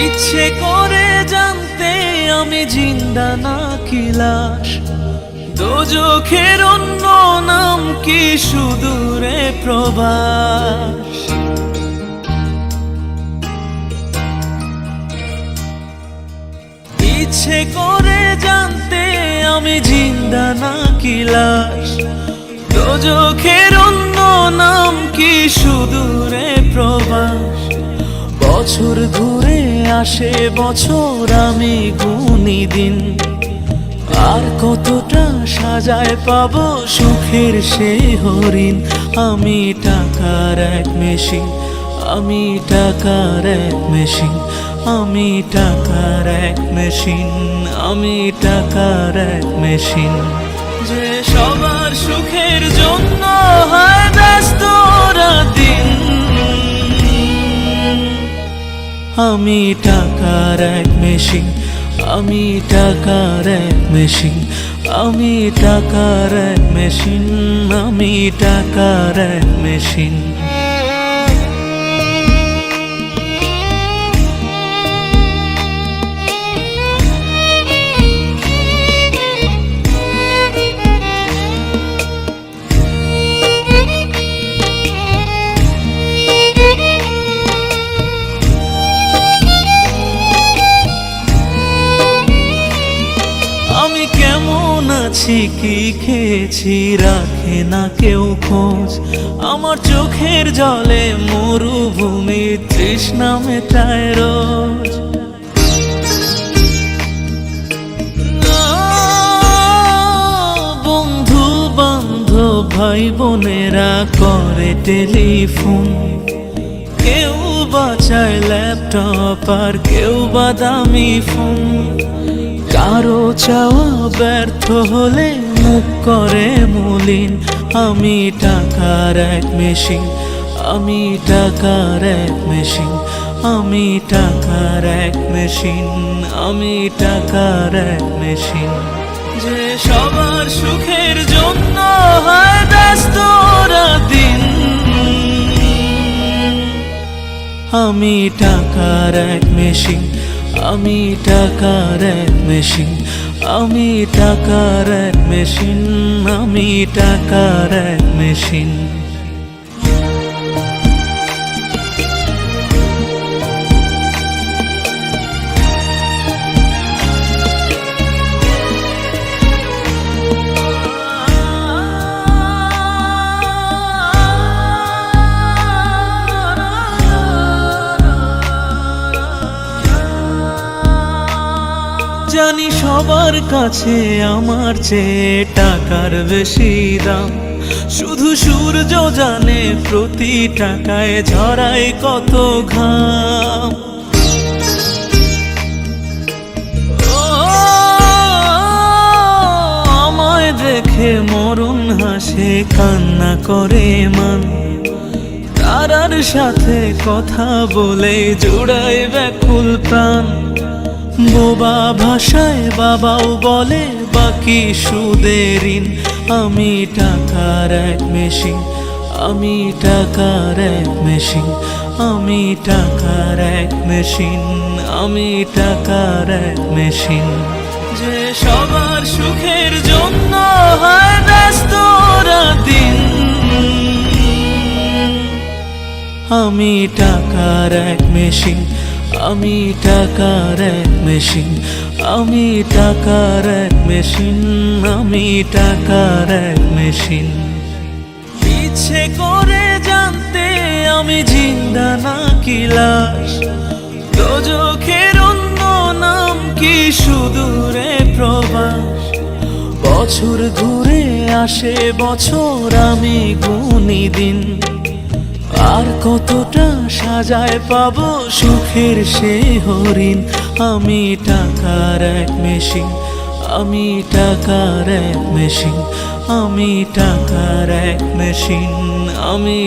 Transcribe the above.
ইচ্ছে করে জানতে আমি জিন্দা নাকি লাশ, দোজখের অন্য নাম কি সুদূরে প্রবাস। ইচ্ছে করে জানতে আমি জিন্দা নাকি লাশ, দোজখের অন্য নাম কি সুদূরে প্রবাস। বছর ঘুরে আসে বছর, আমি গুনি দিন, আর কতটা সাজায় পাবো সুখের সেই হরিণ। আমি টাকার এক মেশিন, আমি টাকার এক মেশিন, আমি টাকার এক মেশিন, আমি টাকার এক মেশিন। যে সবার সুখের জন্য হয় ব্যস্ত দিন, আমি টাকার এক মেশিন, আমি টাকার এক মেশিন, আমি টাকার এক মেশিন, আমি টাকার এক মেশিন। আমি কেমন আছি কি খেয়েছি রাখে না কেউ খোঁজ, আমার চোখের জলে মরুভূমি তৃষ্ণা মেটায় রোজ। বন্ধু বান্ধব ভাই বোনেরা করে টেলিফোন, কেউ বাঁচায় ল্যাপটপ আর কেউ বা দামি ফোন। কারো চাওয়া ব্যর্থ হলে মুখ করে মলিন, আমি টাকার এক মেশিন, আমি টাকার এক মেশিন, আমি টাকার এক মেশিন, আমি টাকার এক মেশিন। যে সবার সুখের জন্য হয় ব্যস্ত দিন, আমি টাকার এক মেশিন, আমি টাকার এক মেশিন, আমি টাকার এক মেশিন, আমি টাকার এক মেশিন। জানি সবার কাছে আমার চেয়ে টাকার বেশি দাম, শুধু সূর্য জানে প্রতি টাকায় ঝরায় কত ঘাম। আমায় দেখে মরণ হাসে কান্না করে মান, তারার সাথে কথা বলে জোড়ায় ব্যাকুল প্রাণ। বোবা ভাষায় বাবাও বলে বাকি সুদের ঋণ, আমি টাকার এক মেশিন, আমি টাকার এক মেশিন, আমি টাকার এক মেশিন, আমি টাকার এক মেশিন। যে সবার সুখের জন্য হয় ব্যস্ত দিন, আমি টাকার এক মেশিন, আমি টাকার এক মেশিন, আমি টাকার এক মেশিন, আমি টাকার এক মেশিন। ইচ্ছে করে জানতে আমি জিন্দা নাকি লাশ, দোজখের অন্য নাম কি সুদূরে প্রবাস। বছর ঘুরে আসে বছর, আমি গুনি দিন, আর কতটা সাজায় পাবো সুখের সেই হরিণ। আমি টাকার এক মেশিন, আমি টাকার এক মেশিন, আমি টাকার এক মেশিন, আমি